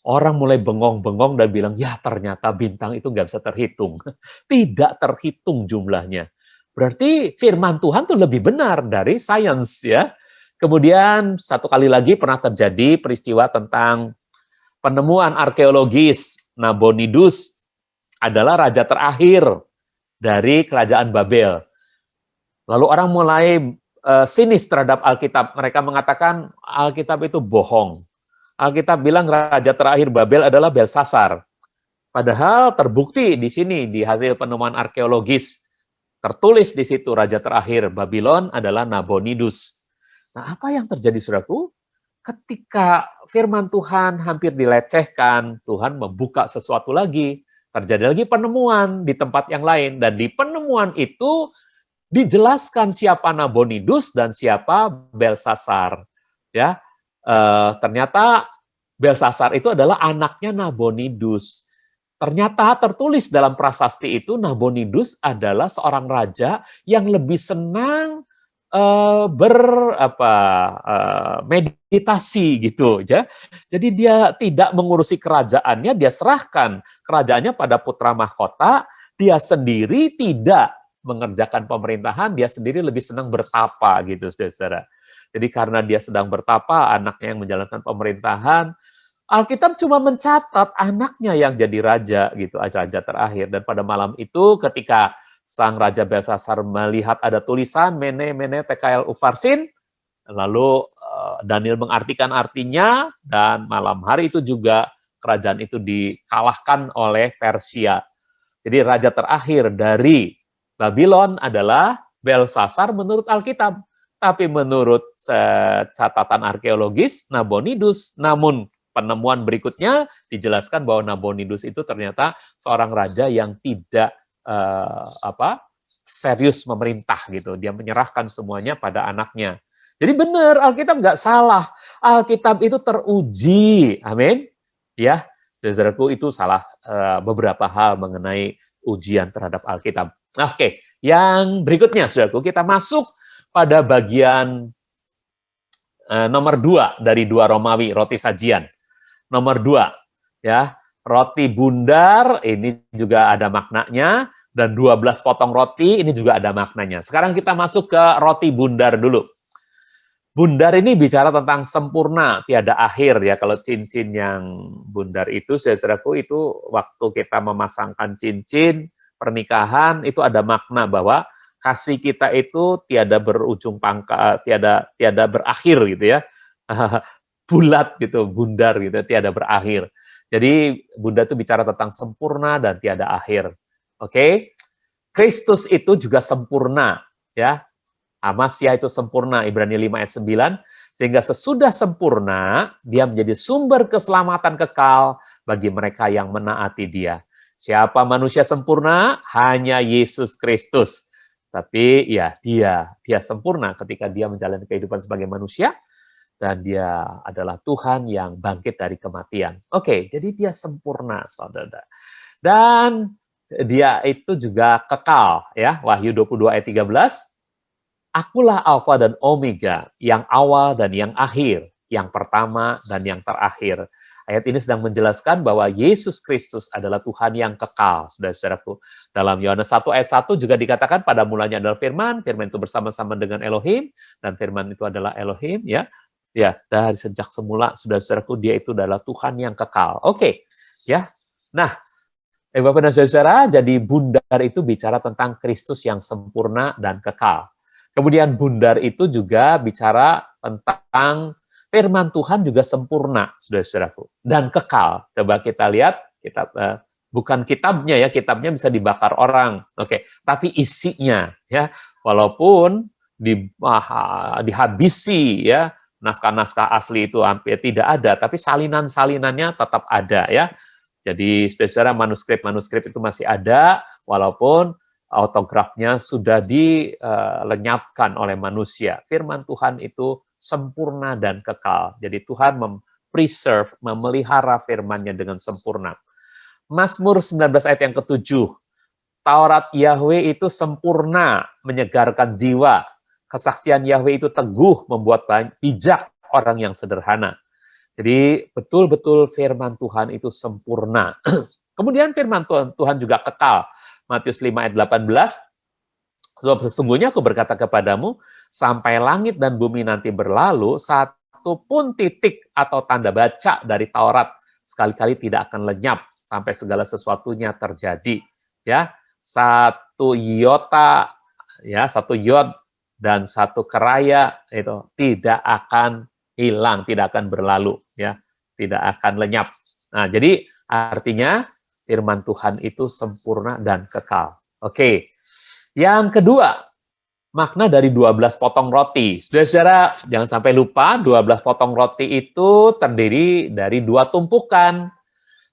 orang mulai bengong-bengong dan bilang, ya ternyata bintang itu nggak bisa terhitung. Tidak terhitung jumlahnya. Berarti firman Tuhan tuh lebih benar dari sains, ya. Kemudian satu kali lagi pernah terjadi peristiwa tentang penemuan arkeologis. Nabonidus adalah raja terakhir dari kerajaan Babel. Lalu orang mulai sinis terhadap Alkitab. Mereka mengatakan Alkitab itu bohong. Alkitab bilang raja terakhir Babel adalah Belsasar. Padahal terbukti di sini di hasil penemuan arkeologis. Tertulis di situ raja terakhir Babylon adalah Nabonidus. Nah, apa yang terjadi, saudaraku? Ketika firman Tuhan hampir dilecehkan, Tuhan membuka sesuatu lagi. Terjadi lagi penemuan di tempat yang lain. Dan di penemuan itu dijelaskan siapa Nabonidus dan siapa Belsasar. Ya, ternyata Belsasar itu adalah anaknya Nabonidus. Ternyata tertulis dalam prasasti itu Nabonidus adalah seorang raja yang lebih senang meditasi gitu ya. Jadi dia tidak mengurusi kerajaannya, dia serahkan kerajaannya pada putra mahkota, dia sendiri tidak mengerjakan pemerintahan, dia sendiri lebih senang bertapa gitu, Saudara. Jadi karena dia sedang bertapa, anaknya yang menjalankan pemerintahan, Alkitab cuma mencatat anaknya yang jadi raja gitu, raja terakhir. Dan pada malam itu ketika sang raja Belsasar melihat ada tulisan Mene Mene Tekel Ufarsin, lalu Daniel mengartikan artinya, dan malam hari itu juga kerajaan itu dikalahkan oleh Persia. Jadi raja terakhir dari Babylon adalah Belsasar menurut Alkitab. Tapi menurut catatan arkeologis, Nabonidus. Namun penemuan berikutnya dijelaskan bahwa Nabonidus itu ternyata seorang raja yang tidak serius memerintah gitu. Dia menyerahkan semuanya pada anaknya. Jadi benar, Alkitab nggak salah. Alkitab itu teruji. Amin. Ya, saudaraku, itu salah beberapa hal mengenai ujian terhadap Alkitab. Oke, yang berikutnya, saudaraku, kita masuk pada bagian nomor 2 dari 2 Romawi, roti sajian. Nomor 2, ya, roti bundar, ini juga ada maknanya, dan 12 potong roti, ini juga ada maknanya. Sekarang kita masuk ke roti bundar dulu. Bundar ini bicara tentang sempurna, tiada akhir ya. Kalau cincin yang bundar itu, saudaraku, itu waktu kita memasangkan cincin pernikahan, itu ada makna bahwa kasih kita itu tiada berujung pangkal, tiada berakhir gitu ya. Bulat gitu, bundar gitu, tiada berakhir. Jadi bundar itu bicara tentang sempurna dan tiada akhir. Oke? Kristus itu juga sempurna, ya. Masya itu sempurna, Ibrani 5 ayat 9, sehingga sesudah sempurna, dia menjadi sumber keselamatan kekal bagi mereka yang menaati dia. Siapa manusia sempurna? Hanya Yesus Kristus. Tapi ya dia sempurna ketika dia menjalani kehidupan sebagai manusia, dan dia adalah Tuhan yang bangkit dari kematian. Oke, jadi dia sempurna, saudara. Dan dia itu juga kekal, ya. Wahyu 22 ayat 13, Akulah Alfa dan Omega, yang awal dan yang akhir, yang pertama dan yang terakhir. Ayat ini sedang menjelaskan bahwa Yesus Kristus adalah Tuhan yang kekal, saudara-saudaraku. Dalam Yohanes 1 ayat 1 juga dikatakan pada mulanya adalah firman, firman itu bersama-sama dengan Elohim, dan firman itu adalah Elohim, ya. Ya, dari sejak semula, saudara-saudaraku, dia itu adalah Tuhan yang kekal. Oke, ya. Nah, Bapak dan saudara, jadi bundar itu bicara tentang Kristus yang sempurna dan kekal. Kemudian bundar itu juga bicara tentang firman Tuhan juga sempurna, saudara-saudaraku, dan kekal. Coba kita lihat, bukan kitabnya ya, kitabnya bisa dibakar orang, oke, tapi isinya, ya, walaupun dihabisi, ya, naskah-naskah asli itu hampir tidak ada, tapi salinan-salinannya tetap ada, ya. Jadi, saudara, manuskrip-manuskrip itu masih ada, walaupun autografnya sudah dilenyapkan oleh manusia. Firman Tuhan itu sempurna dan kekal. Jadi Tuhan preserve, memelihara firman-Nya dengan sempurna. Mazmur 19 ayat yang ke-7. Taurat Yahweh itu sempurna, menyegarkan jiwa. Kesaksian Yahweh itu teguh, membuat bijak orang yang sederhana. Jadi betul-betul firman Tuhan itu sempurna. Kemudian firman Tuhan juga kekal. Matius 5 ayat 18, sebab sesungguhnya aku berkata kepadamu, sampai langit dan bumi nanti berlalu, satu pun titik atau tanda baca dari Taurat sekali-kali tidak akan lenyap sampai segala sesuatunya terjadi. Ya, satu iota, ya, satu yod dan satu keraya itu tidak akan hilang, tidak akan berlalu, ya, tidak akan lenyap. Nah, jadi artinya firman Tuhan itu sempurna dan kekal. Oke. Yang kedua, makna dari 12 potong roti. Saudara-saudara, jangan sampai lupa 12 potong roti itu terdiri dari 2 tumpukan.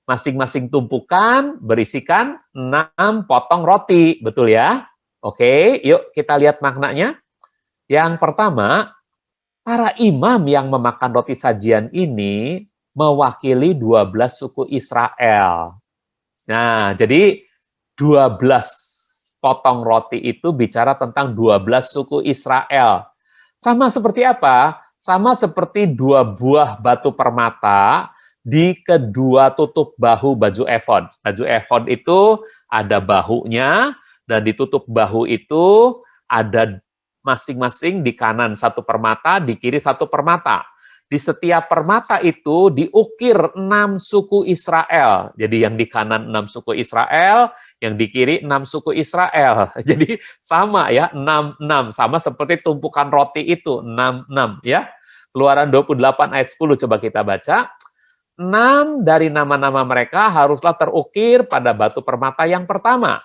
Masing-masing tumpukan berisikan 6 potong roti. Betul ya? Oke, yuk kita lihat maknanya. Yang pertama, para imam yang memakan roti sajian ini mewakili 12 suku Israel. Nah, jadi 12 potong roti itu bicara tentang 12 suku Israel. Sama seperti apa? Sama seperti 2 buah batu permata di kedua tutup bahu baju efod. Baju efod itu ada bahunya, dan di tutup bahu itu ada masing-masing di kanan 1 permata, di kiri 1 permata. Di setiap permata itu diukir 6 suku Israel. Jadi yang di kanan 6 suku Israel, yang di kiri 6 suku Israel. Jadi sama ya, 6 sama seperti tumpukan roti itu, 6 ya. Keluaran 28 ayat 10 coba kita baca. 6 dari nama-nama mereka haruslah terukir pada batu permata yang pertama.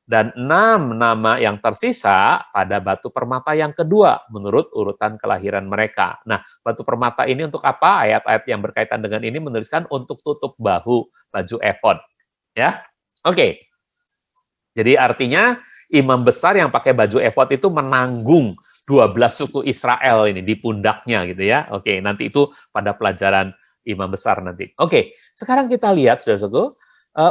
Dan 6 nama yang tersisa pada batu permata yang kedua, menurut urutan kelahiran mereka. Nah, batu permata ini untuk apa? Ayat-ayat yang berkaitan dengan ini menuliskan untuk tutup bahu baju efod. Ya, oke. Jadi artinya imam besar yang pakai baju efod itu menanggung 12 suku Israel ini di pundaknya gitu ya. Oke, nanti itu pada pelajaran imam besar nanti. Oke, sekarang kita lihat saudara-saudara,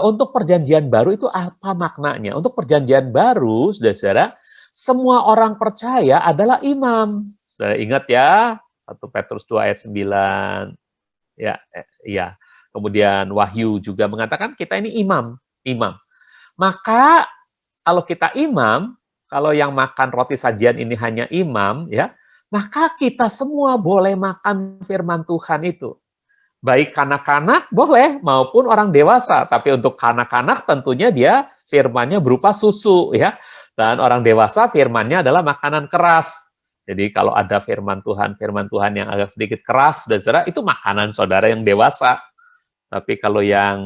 untuk perjanjian baru itu apa maknanya? Untuk perjanjian baru, saudara-saudara, semua orang percaya adalah imam. Saudara ingat ya, 1 Petrus 2 ayat 9. Ya, ya. Kemudian Wahyu juga mengatakan kita ini imam. Maka kalau kita imam, kalau yang makan roti sajian ini hanya imam, ya, maka kita semua boleh makan firman Tuhan itu. Baik kanak-kanak boleh maupun orang dewasa, tapi untuk kanak-kanak tentunya dia firmannya berupa susu, ya. Dan orang dewasa firmannya adalah makanan keras. Jadi kalau ada firman Tuhan yang agak sedikit keras, saudara, itu makanan saudara yang dewasa. Tapi kalau yang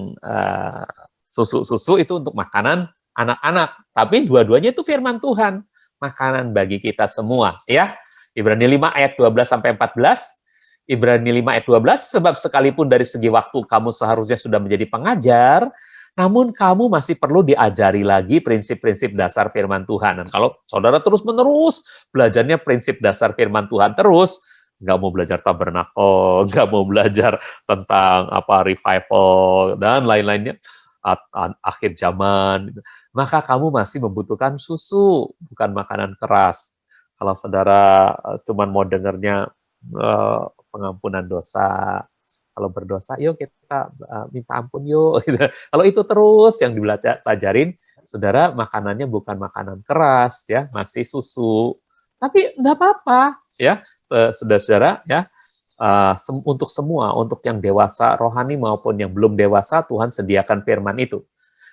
susu-susu itu untuk makanan anak-anak. Tapi dua-duanya itu firman Tuhan, makanan bagi kita semua, ya. Ibrani 5 ayat 12 sampai 14. Ibrani 5 ayat 12, sebab sekalipun dari segi waktu kamu seharusnya sudah menjadi pengajar, namun kamu masih perlu diajari lagi prinsip-prinsip dasar firman Tuhan. Dan kalau saudara terus-menerus belajarnya prinsip dasar firman Tuhan terus, nggak mau belajar tabernakel, nggak mau belajar tentang apa revival dan lain-lainnya, akhir zaman, maka kamu masih membutuhkan susu, bukan makanan keras. Kalau saudara cuman mau dengarnya pengampunan dosa, kalau berdosa, yuk kita minta ampun yuk. Kalau itu terus yang dipelajarin, saudara makanannya bukan makanan keras, ya, masih susu. Tapi nggak apa-apa, ya, saudara-saudara, ya, untuk semua, untuk yang dewasa rohani maupun yang belum dewasa, Tuhan sediakan firman itu.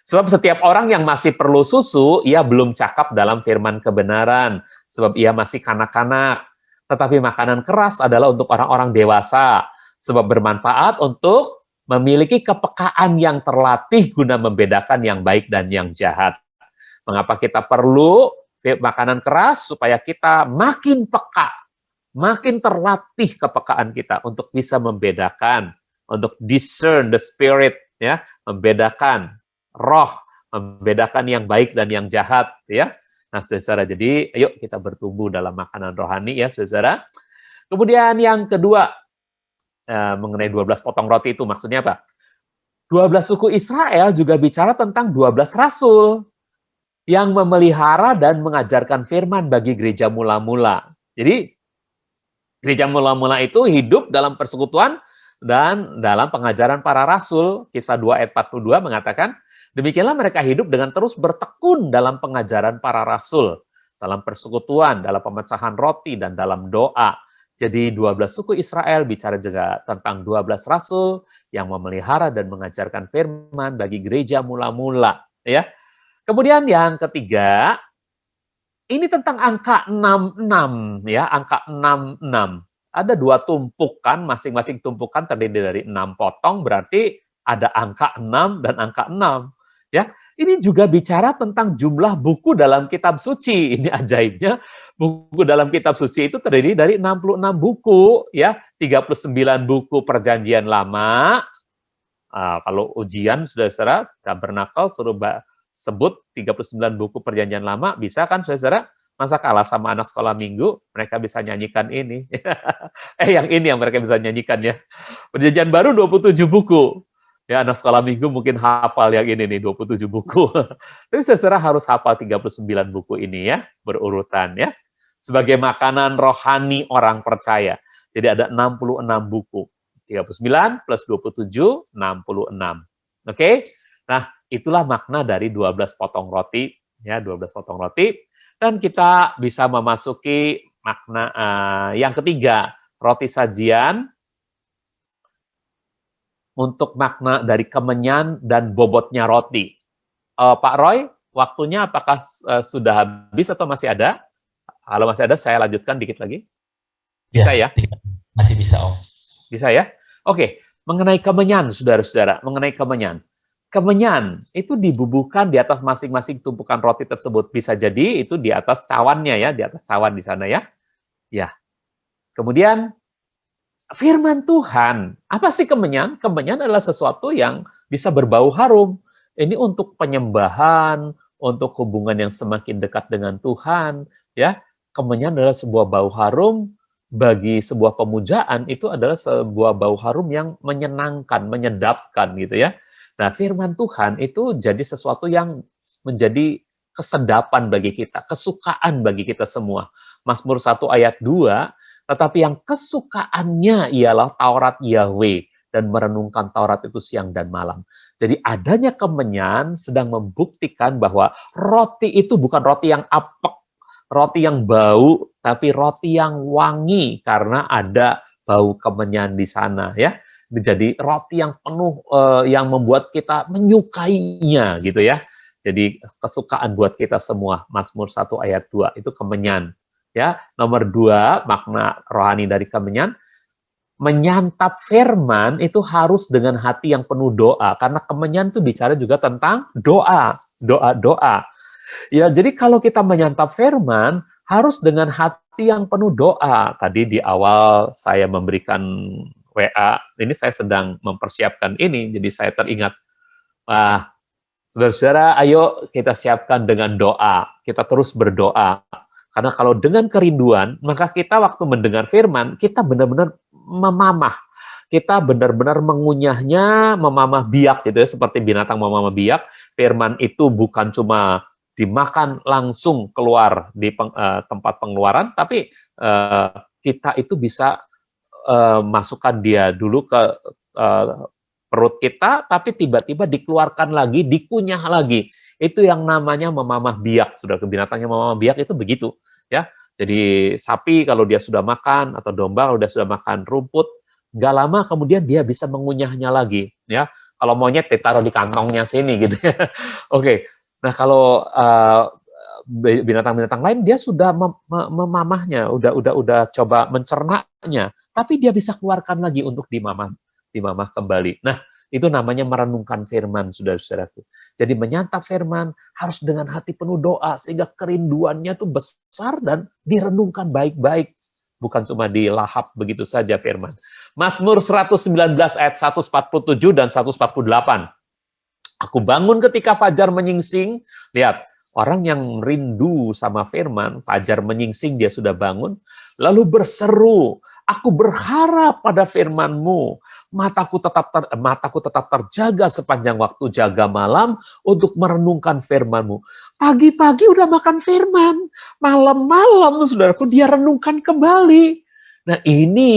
Sebab setiap orang yang masih perlu susu, ia belum cakap dalam firman kebenaran, sebab ia masih kanak-kanak. Tetapi makanan keras adalah untuk orang-orang dewasa, sebab bermanfaat untuk memiliki kepekaan yang terlatih guna membedakan yang baik dan yang jahat. Mengapa kita perlu makanan keras? Supaya kita makin peka, makin terlatih kepekaan kita untuk bisa membedakan, untuk discern the spirit, ya, membedakan roh, membedakan yang baik dan yang jahat, ya. Nah, saudara, jadi ayo kita bertumbuh dalam makanan rohani, ya, saudara. Kemudian yang kedua, mengenai 12 potong roti itu maksudnya apa? 12 suku Israel juga bicara tentang 12 rasul yang memelihara dan mengajarkan firman bagi gereja mula-mula. Jadi, gereja mula-mula itu hidup dalam persekutuan dan dalam pengajaran para rasul. Kisah 2 ayat 42 mengatakan, demikianlah mereka hidup dengan terus bertekun dalam pengajaran para rasul, dalam persekutuan, dalam pemecahan roti, dan dalam doa. Jadi 12 suku Israel bicara juga tentang 12 rasul yang memelihara dan mengajarkan firman bagi gereja mula-mula, ya. Kemudian yang ketiga, ini tentang angka 66, ya, angka 66. Ada 2 tumpukan, masing-masing tumpukan terdiri dari 6 potong, berarti ada angka 6 dan angka 6, ya. Ini juga bicara tentang jumlah buku dalam kitab suci. Ini ajaibnya, buku dalam kitab suci itu terdiri dari 66 buku, ya, 39 buku perjanjian lama. Kalau ujian, saudara-saudara, tabernakel suruh sebut 39 buku perjanjian lama, bisa kan, saudara-saudara? Masa kalah sama anak sekolah minggu, mereka bisa nyanyikan ini. Yang ini yang mereka bisa nyanyikan, ya. Perjanjian baru 27 buku. Ya, anak sekolah minggu mungkin hafal yang ini nih, 27 buku. Tapi saudara harus hafal 39 buku ini, ya, berurutan, ya. Sebagai makanan rohani orang percaya. Jadi ada 66 buku. 39 plus 27, 66. Oke? Nah, itulah makna dari 12 potong roti, ya, 12 potong roti. Dan kita bisa memasuki makna yang ketiga, roti sajian. Untuk makna dari kemenyan dan bobotnya roti. Pak Roy, waktunya apakah sudah habis atau masih ada? Kalau masih ada, saya lanjutkan dikit lagi. Bisa ya? Masih bisa, Om. Bisa ya? Oke, mengenai kemenyan, saudara-saudara, mengenai kemenyan. Kemenyan itu dibubuhkan di atas masing-masing tumpukan roti tersebut. Bisa jadi itu di atas cawannya, ya, di atas cawan di sana, ya. Ya. Kemudian firman Tuhan. Apa sih kemenyan? Kemenyan adalah sesuatu yang bisa berbau harum. Ini untuk penyembahan, untuk hubungan yang semakin dekat dengan Tuhan, ya. Kemenyan adalah sebuah bau harum, bagi sebuah pemujaan itu adalah sebuah bau harum yang menyenangkan, menyedapkan gitu ya. Nah, firman Tuhan itu jadi sesuatu yang menjadi kesedapan bagi kita, kesukaan bagi kita semua. Mazmur 1 ayat 2, tetapi yang kesukaannya ialah Taurat Yahweh dan merenungkan Taurat itu siang dan malam. Jadi adanya kemenyan sedang membuktikan bahwa roti itu bukan roti yang apek, roti yang bau, tapi roti yang wangi karena ada bau kemenyan di sana ya. Jadi roti yang penuh yang membuat kita menyukainya gitu ya. Jadi kesukaan buat kita semua. Mazmur 1 ayat 2 itu kemenyan. Ya, nomor 2 makna rohani dari kemenyan, menyantap firman itu harus dengan hati yang penuh doa, karena kemenyan itu bicara juga tentang doa, doa. Ya, jadi kalau kita menyantap firman harus dengan hati yang penuh doa. Tadi di awal saya memberikan WA, ini saya sedang mempersiapkan ini, jadi saya teringat, wah, saudara-saudara, ayo kita siapkan dengan doa. Kita terus berdoa. Karena kalau dengan kerinduan, maka kita waktu mendengar firman, kita benar-benar memamah. Kita benar-benar mengunyahnya, memamah biak gitu ya, seperti binatang memamah biak. Firman itu bukan cuma dimakan langsung keluar di tempat pengeluaran, tapi kita itu bisa masukkan dia dulu ke perut kita, tapi tiba-tiba dikeluarkan lagi, dikunyah lagi. Itu yang namanya memamah biak. Sudah binatangnya memamah biak itu begitu, ya. Jadi sapi kalau dia sudah makan atau domba kalau dia sudah makan rumput, nggak lama kemudian dia bisa mengunyahnya lagi, ya. Kalau monyet ditaruh di kantongnya sini gitu ya. Oke. Nah, kalau binatang-binatang lain dia sudah memamahnya, udah coba mencernanya, tapi dia bisa keluarkan lagi untuk dimamah kembali. Nah, itu namanya merenungkan firman, saudara-saudaraku. Jadi menyantap firman harus dengan hati penuh doa, sehingga kerinduannya itu besar dan direnungkan baik-baik. Bukan cuma dilahap begitu saja firman. Mazmur 119 ayat 147 dan 148. Aku bangun ketika fajar menyingsing. Lihat, orang yang rindu sama firman, fajar menyingsing dia sudah bangun, lalu berseru, aku berharap pada firman-Mu. Mataku tetap terjaga sepanjang waktu jaga malam untuk merenungkan firman-Mu. Pagi-pagi udah makan firman, malam-malam saudaraku dia renungkan kembali. Nah, ini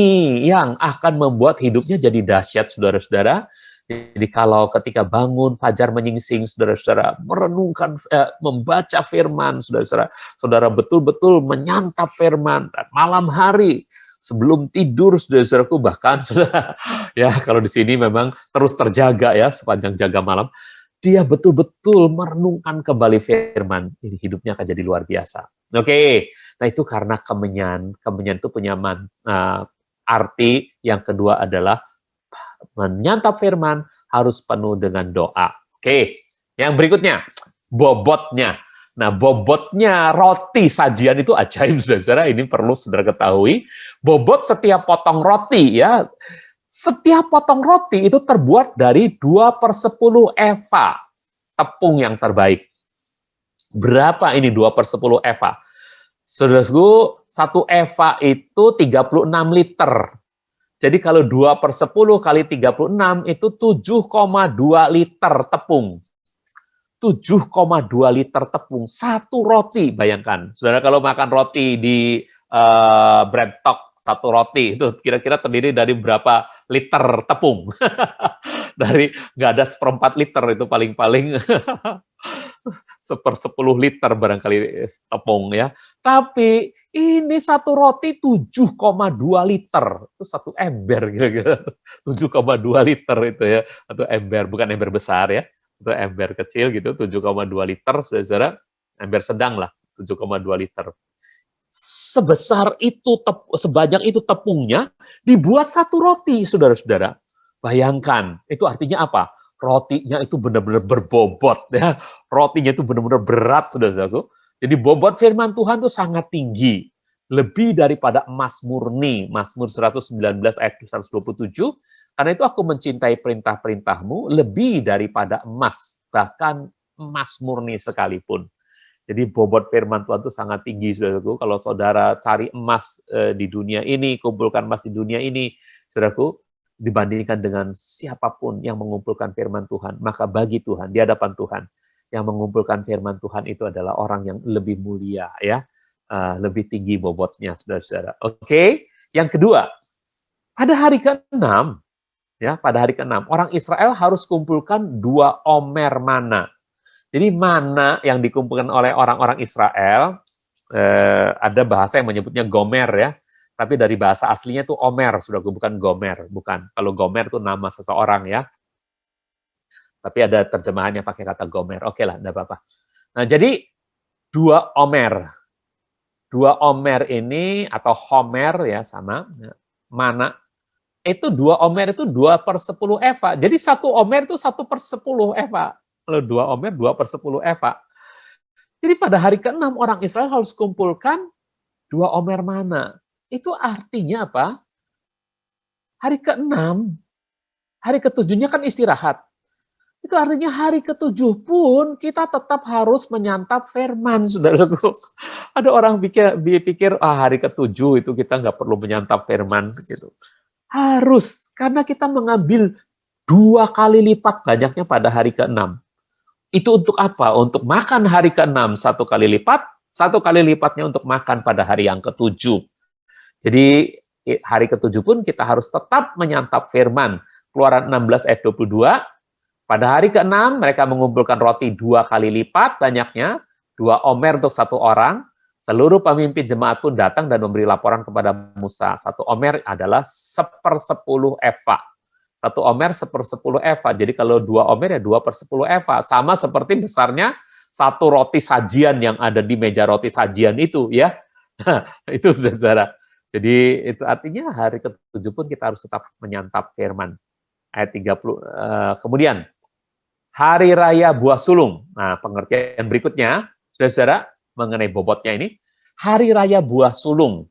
yang akan membuat hidupnya jadi dahsyat, saudara-saudara. Jadi kalau ketika bangun fajar menyingsing, saudara-saudara merenungkan, membaca firman, saudara-saudara, saudara betul-betul menyantap firman dan malam hari sebelum tidur, saudara-saudaraku, bahkan saudara, ya kalau di sini memang terus terjaga ya sepanjang jaga malam, dia betul-betul merenungkan kembali firman, ini hidupnya akan jadi luar biasa. Oke, nah itu karena kemenyan itu punya arti yang kedua adalah menyantap firman harus penuh dengan doa. Oke, yang berikutnya, bobotnya. Nah, bobotnya roti sajian itu ajaib, saudara. Ini perlu saudara ketahui. Bobot setiap potong roti, ya. Setiap potong roti itu terbuat dari 2/10 eva tepung yang terbaik. Berapa ini 2/10 eva? Saudaraku, 1 eva itu 36 liter. Jadi kalau 2/10 kali 36 itu 7,2 liter tepung. 7,2 liter tepung. Satu roti, bayangkan. Saudara kalau makan roti di Breadtalk, satu roti itu kira-kira terdiri dari berapa liter tepung? Dari nggak ada 1/4 liter, itu paling-paling 1/10 liter barangkali tepung ya. Tapi ini satu roti 7,2 liter. Itu satu ember kira-kira. 7,2 liter itu ya. Atau ember, bukan ember besar ya. Itu ember kecil gitu, 7,2 liter, saudara-saudara. Ember sedang lah, 7,2 liter. Sebesar itu, sebanyak itu tepungnya, dibuat satu roti, saudara-saudara. Bayangkan, itu artinya apa? Rotinya itu benar-benar berbobot. Ya. Rotinya itu benar-benar berat, saudara-saudaraku. Jadi bobot firman Tuhan itu sangat tinggi. Lebih daripada emas murni. Mazmur 119 ayat 127. Karena itu aku mencintai perintah-perintahmu lebih daripada emas. Bahkan emas murni sekalipun. Jadi bobot firman Tuhan itu sangat tinggi, saudaraku. Kalau saudara cari emas di dunia ini, kumpulkan emas di dunia ini, saudaraku, dibandingkan dengan siapapun yang mengumpulkan firman Tuhan, maka bagi Tuhan, di hadapan Tuhan, yang mengumpulkan firman Tuhan itu adalah orang yang lebih mulia, ya, lebih tinggi bobotnya, saudara-saudara. Oke, yang kedua, pada hari ke-6, ya, pada hari ke-6, orang Israel harus kumpulkan 2 omer mana. Jadi mana yang dikumpulkan oleh orang-orang Israel, ada bahasa yang menyebutnya gomer, ya. Tapi dari bahasa aslinya itu omer, saudaraku, bukan gomer, bukan. Kalau gomer itu nama seseorang, ya. Tapi ada terjemahannya pakai kata gomer. Oke lah, enggak apa-apa. Nah, jadi 2 omer. 2 omer ini, atau homer, ya, sama, mana, itu 2 omer itu 2/10 eva. Jadi 1 omer itu 1/10 eva. Kalau 2 omer, 2/10 eva. Jadi pada hari ke-6, orang Israel harus kumpulkan 2 omer mana. Itu artinya apa? Hari ke-6, hari ke-7-nya kan istirahat. Itu artinya hari ke-7 pun kita tetap harus menyantap firman, saudaraku. Ada orang pikir hari ke-7 itu kita nggak perlu menyantap firman, gitu. Harus, karena kita mengambil 2 kali lipat banyaknya pada hari ke-6. Itu untuk apa? Untuk makan hari ke-6 1 kali lipat, 1 kali lipatnya untuk makan pada hari yang ke-7. Jadi hari ke-7 pun kita harus tetap menyantap firman. Keluaran 16 ayat 22, pada hari ke-6 mereka mengumpulkan roti 2 kali lipat banyaknya, 2 omer untuk 1 orang. Seluruh pemimpin jemaat pun datang dan memberi laporan kepada Musa. 1 omer adalah 1/10 eva. 1 omer 1/10 eva. Jadi kalau 2 omer ya 2/10 eva. Sama seperti besarnya 1 roti sajian yang ada di meja roti sajian itu, ya. Itu, saudara. Jadi itu artinya hari ke-7 pun kita harus tetap menyantap firman. Ayat 30. Kemudian, hari raya buah sulung. Nah, pengertian berikutnya, saudara-saudara, mengenai bobotnya ini, hari raya buah sulung.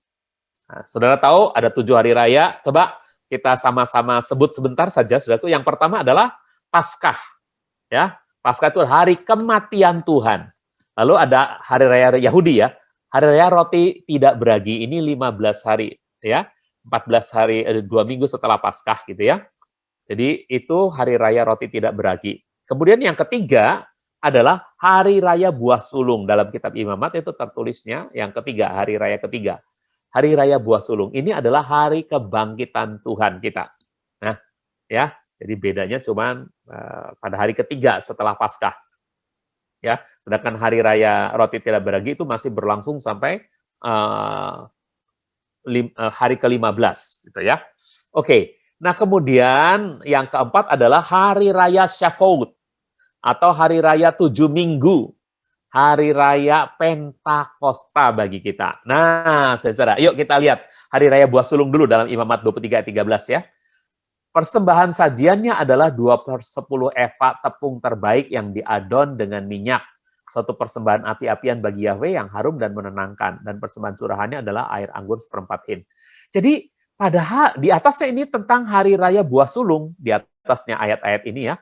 Nah, saudara tahu ada 7 hari raya. Coba kita sama-sama sebut sebentar saja, saudaraku. Yang pertama adalah Paskah, ya. Paskah itu hari kematian Tuhan. Lalu ada hari raya Yahudi, ya. Hari raya roti tidak beragi ini 15 hari, ya. 14 hari, 2 minggu setelah Paskah, gitu ya. Jadi itu hari raya roti tidak beragi. Kemudian yang ketiga adalah hari raya buah sulung. Dalam kitab Imamat itu tertulisnya yang ketiga, hari raya ketiga. Hari raya buah sulung ini adalah hari kebangkitan Tuhan kita. Nah, ya, jadi bedanya cuma pada hari ketiga setelah Paskah. Ya, sedangkan hari raya roti tidak beragi itu masih berlangsung sampai hari ke-15, gitu ya. Oke. Nah, kemudian yang keempat adalah hari raya Shavuot atau hari raya 7 minggu. Hari raya Pentakosta bagi kita. Nah, saudara, yuk kita lihat hari raya buah sulung dulu dalam Imamat 23 ayat 13, ya. Persembahan sajiannya adalah 2/10 eva tepung terbaik yang diadon dengan minyak. Suatu persembahan api-apian bagi Yahweh yang harum dan menenangkan. Dan persembahan curahannya adalah air anggur 1/4 hin. Jadi, di atasnya ini tentang hari raya buah sulung. Di atasnya ayat-ayat ini, ya.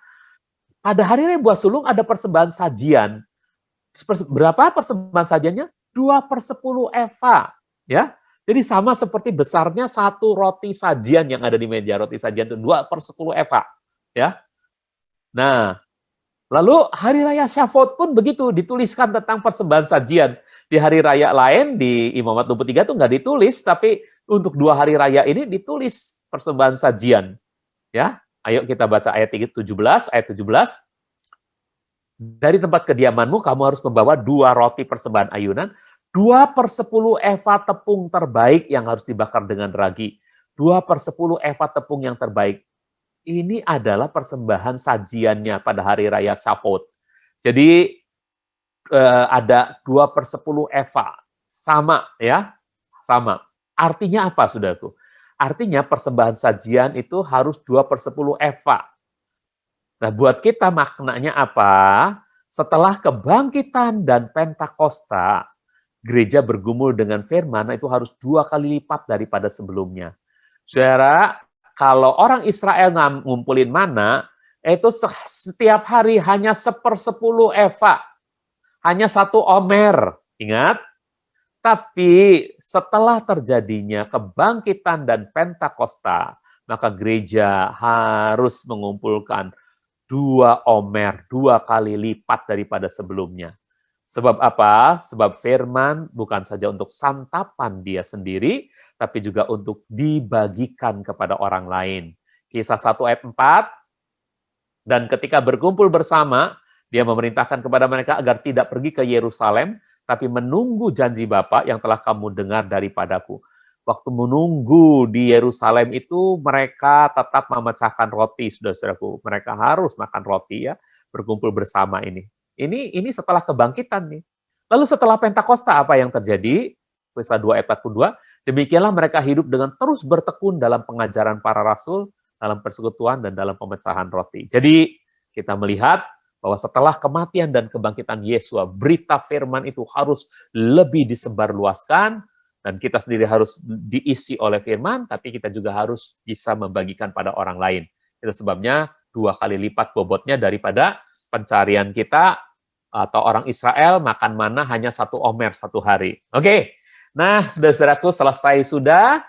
Pada hari raya buah sulung ada persembahan sajian. Berapa persembahan sajiannya? 2/10 eva, ya. Jadi sama seperti besarnya 1 roti sajian yang ada di meja roti sajian itu 2/10 eva, ya. Nah, lalu hari raya Shavuot pun begitu, dituliskan tentang persembahan sajian. Di hari raya lain di Imamat 23 itu nggak ditulis, tapi untuk 2 hari raya ini ditulis persembahan sajian, ya. Ayo kita baca ayat 17, ayat 17. Dari tempat kediamanmu kamu harus membawa 2 roti persembahan ayunan, 2/10 eva tepung terbaik yang harus dibakar dengan ragi, 2/10 eva tepung yang terbaik. Ini adalah persembahan sajiannya pada hari raya Shavuot. Jadi ada 2/10 eva, sama, ya, sama. Artinya apa, saudaraku? Artinya persembahan sajian itu harus 2/10 eva. Nah, buat kita maknanya apa? Setelah kebangkitan dan Pentakosta, gereja bergumul dengan firman, itu harus 2 kali lipat daripada sebelumnya. Saudara, kalau orang Israel ngumpulin mana, Itu setiap hari hanya 1/10 eva, hanya 1 omer. Ingat? Tapi setelah terjadinya kebangkitan dan Pentakosta, maka gereja harus mengumpulkan 2 omer, 2 kali lipat daripada sebelumnya. Sebab apa? Sebab firman bukan saja untuk santapan dia sendiri, tapi juga untuk dibagikan kepada orang lain. Kisah 1 ayat 4, dan ketika berkumpul bersama, dia memerintahkan kepada mereka agar tidak pergi ke Yerusalem, tapi menunggu janji Bapa yang telah kamu dengar daripadaku. Waktu menunggu di Yerusalem itu, mereka tetap memecahkan roti, saudara-saudaraku. Mereka harus makan roti ya, berkumpul bersama ini. Ini setelah kebangkitan nih. Lalu setelah Pentakosta apa yang terjadi? Kisah 2 ayat 42, demikianlah mereka hidup dengan terus bertekun dalam pengajaran para rasul, dalam persekutuan dan dalam pemecahan roti. Jadi kita melihat bahwa setelah kematian dan kebangkitan Yesua, berita firman itu harus lebih disebarluaskan, dan kita sendiri harus diisi oleh firman, tapi kita juga harus bisa membagikan pada orang lain. Itu sebabnya 2 kali lipat bobotnya daripada pencarian kita, atau orang Israel makan mana hanya 1 omer 1 hari. Oke, nah saudara-saudaraku, selesai sudah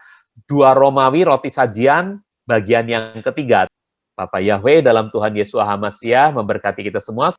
2 Romawi, roti sajian, bagian yang ketiga. Bapak Yahweh dalam Tuhan Yesus HaMasiah memberkati kita semua.